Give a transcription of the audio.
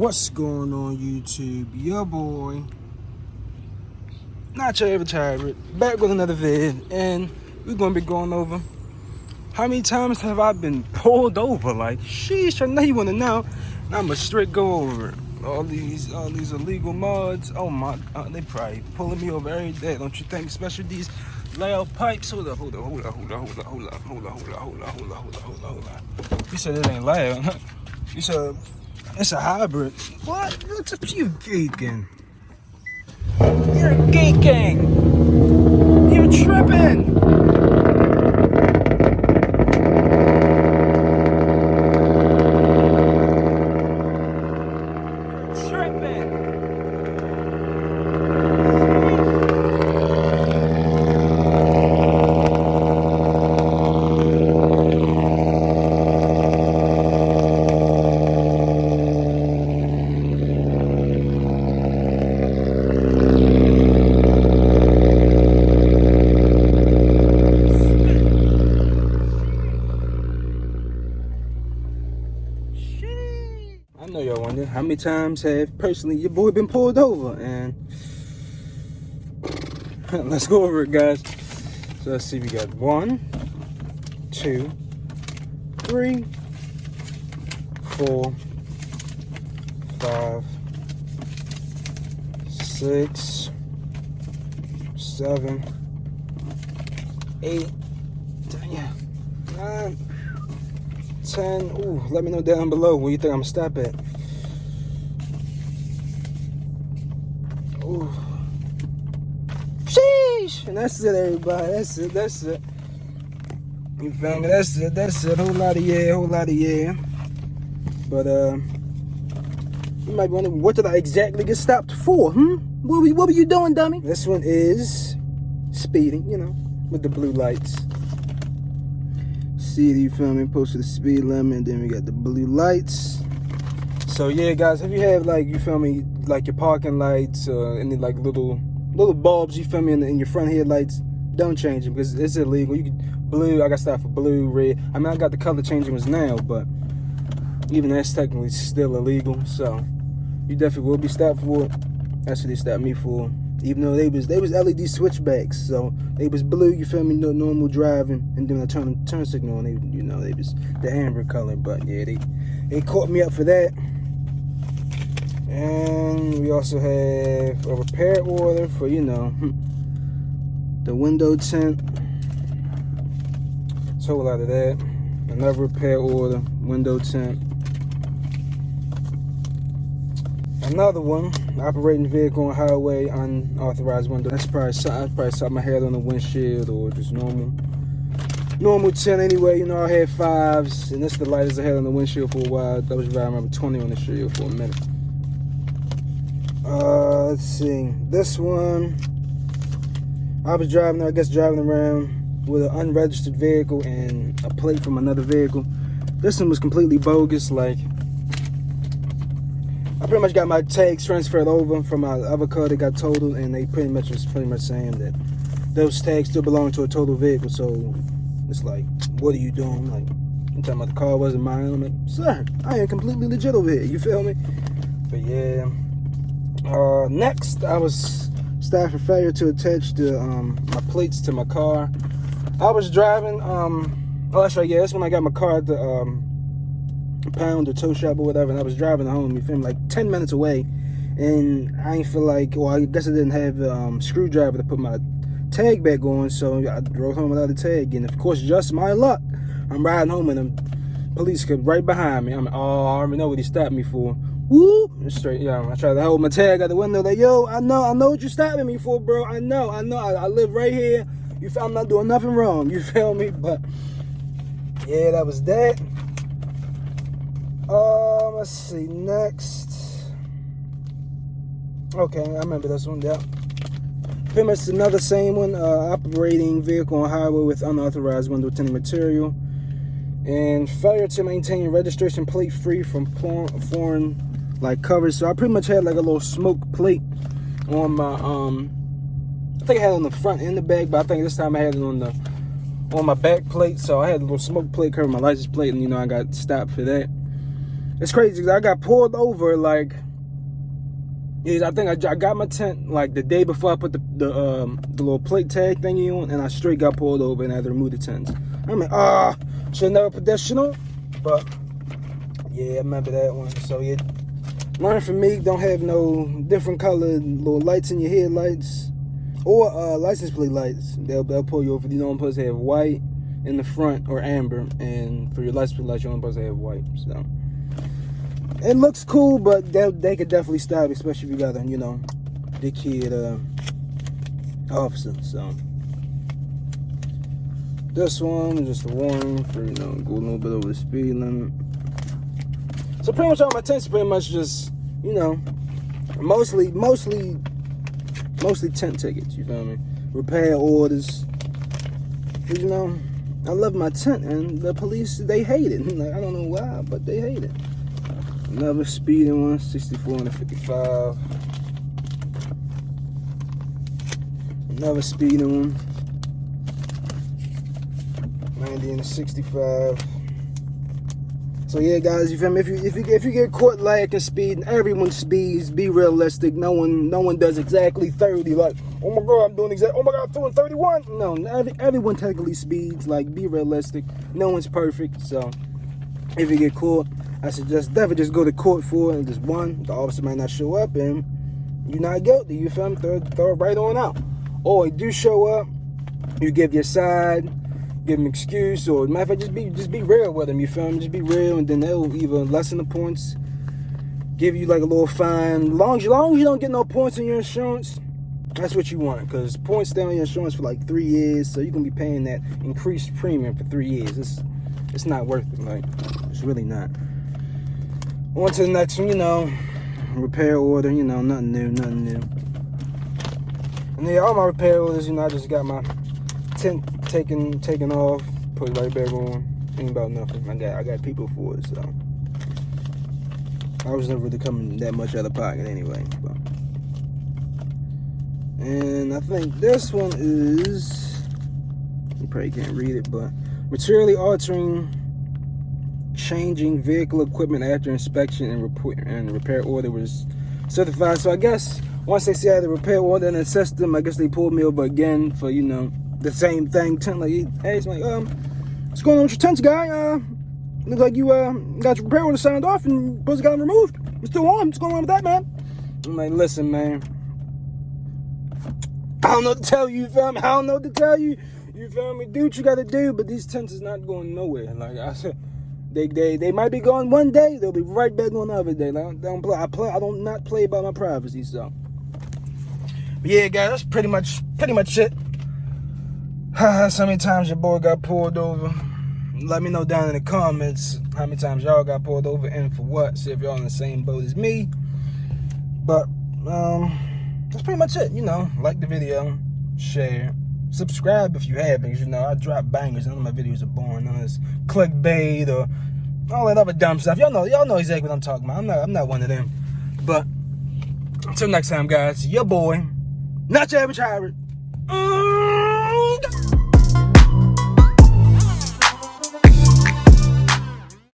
What's going on YouTube? Your boy, not your average hybrid, back with another vid, and we're gonna be going over how many times have I been pulled over. Like, sheesh, I know you wanna know. Now I'm a straight go over it. All these illegal mods. Oh my, they probably pulling me over every day, don't you think? Especially these loud pipes. Hold up. You said it ain't loud, huh? You said it's a hybrid. What? What's up, you geeking? You're geeking. You're tripping. I know y'all wondering how many times have personally your boy been pulled over, and let's go over it, guys. So let's see, we got 1, 2, 3, 4, 5, 6, 7, 8, 9, 10. Ooh, let me know down below where you think I'm gonna stop at. Ooh. Sheesh! And that's it, everybody. That's it. You feel me? That's it. Whole lot of yeah. But you might be wondering, what did I exactly get stopped for? What were you doing, dummy? This one is speeding, you know, with the blue lights. See, you feel me? Posted the speed limit, and then we got the blue lights. So yeah, guys, if you have, like, you feel me, like your parking lights or any like little bulbs, you feel me, in your front headlights, don't change them because it's illegal. You can blue. I got stopped for blue, red. I mean, I got the color changing ones now, but even that's technically still illegal. So you definitely will be stopped for it. That's what they stopped me for. Even though they was LED switchbacks, so they was blue, you feel me, no normal driving, and then I turn signal, and they was the amber color. But yeah, they caught me up for that. And we also have a repair order for, you know, the window tint. So a whole lot of that. Another repair order, window tint. Another one, operating vehicle on highway, unauthorized window. That's probably something I had on the windshield, or just normal tint anyway. You know, I had 5s, and this is the lightest I had on the windshield for a while. I was driving around 20 on the shield for a minute. Let's see. This one, I was driving around with an unregistered vehicle and a plate from another vehicle. This one was completely bogus. Like, I pretty much got my tags transferred over from my other car that got totaled, and they pretty much saying that those tags still belong to a total vehicle. So it's like, what are you doing? Like, you talking about the car wasn't mine? I'm like, sir, I am completely legit over here. You feel me? But yeah. Next, I was stopped for failure to attach my plates to my car. I was driving. Oh, that's right. Yeah, that's when I got my car at the pound or tow shop or whatever, and I was driving home. You feel me? Like 10 minutes away, and I ain't feel like. Well, I guess I didn't have a screwdriver to put my tag back on, so I drove home without a tag. And of course, just my luck, I'm riding home and the police come right behind me. I'm like, oh, I already know what he stopped me for. Whoop! Straight, yeah. I tried to hold my tag out the window, like, yo, I know what you're stopping me for, bro. I know. I live right here. You feel I'm not doing nothing wrong. You feel me? But yeah, that was that. Let's see, next. Okay, I remember this one. Yeah. Pretty much another same one. Operating vehicle on highway with unauthorized window tinting material, and failure to maintain registration plate free from foreign like coverage. So I pretty much had like a little smoke plate on my I think I had it on the front and the back, but I think this time I had it on my back plate. So I had a little smoke plate covering my license plate, and you know, I got stopped for that. it's crazy because I got pulled over like, I think I got my tent like the day before I put the little plate tag thingy on, and I straight got pulled over and I had to remove the tents. I'm like, should never put that shit on. But yeah, I remember that one. So yeah, learn from me. Don't have no different colored little lights in your headlights or license plate lights. They'll pull you over. You know, I'm supposed to have white in the front or amber, and for your license plate lights, you're only supposed to have white. So it looks cool, but they could definitely stop, especially if you got a, you know, dickhead officer. So this one is just a warning for, you know, go a little bit over the speed limit. So pretty much all my tents are pretty much just, you know, mostly tent tickets, you feel me? Repair orders. You know, I love my tent, and the police, they hate it. Like, I don't know why, but they hate it. Another speeding one, 64 and a 55. Another speeding one, 90 and a 65. So yeah, guys, you feel me? If you get caught lacking speed, everyone speeds. Be realistic. No one does exactly 30. Like, oh my god, I'm doing oh my god, I'm doing 31. No, everyone technically speeds. Like, be realistic. No one's perfect. So if you get caught, I suggest definitely just go to court for it. And just one, the officer might not show up, and you're not guilty. You feel me? Throw it right on out. Or you do show up, you give your side, give them excuse, or matter of fact, just be real with them. You feel me? Just be real, and then they'll either lessen the points, give you like a little fine. Long as you don't get no points on your insurance, that's what you want. Because points stay on your insurance for like 3 years, so you're gonna be paying that increased premium for 3 years. It's not worth it. Like, it's really not. On to the next one, you know, repair order, you know, nothing new. And yeah, all my repair orders, you know, I just got my tent taken off, put it right back on. Ain't about nothing. I got people for it, so I was never really coming that much out of pocket anyway. But. And I think this one is, you probably can't read it, but materially altering, changing vehicle equipment after inspection and repair order was certified. So I guess once they see I had the repair order in the system, I guess they pulled me over again for, you know, the same thing. Tent, like, hey, it's like, what's going on with your tents, guy? Look like you got your repair order signed off and supposed to got them removed. It's still on. What's going on with that, man? I'm like, listen, man, I don't know what to tell you, feel me? I don't know what to tell you. You feel me? Do what you gotta do, but these tents is not going nowhere. Like I said, they might be going one day, they'll be right back on the other day. Like, I don't not play about my privacy. So, but yeah, guys, that's pretty much it. So many times your boy got pulled over. Let me know down in the comments how many times y'all got pulled over and for what. See if y'all in the same boat as me. But that's pretty much it. You know, like the video, share, subscribe if you have, because you know I drop bangers. None of my videos are boring. None of this clickbait or all that other dumb stuff. Y'all know exactly what I'm talking about. I'm not one of them. But until next time, guys, your boy, not your average Howard.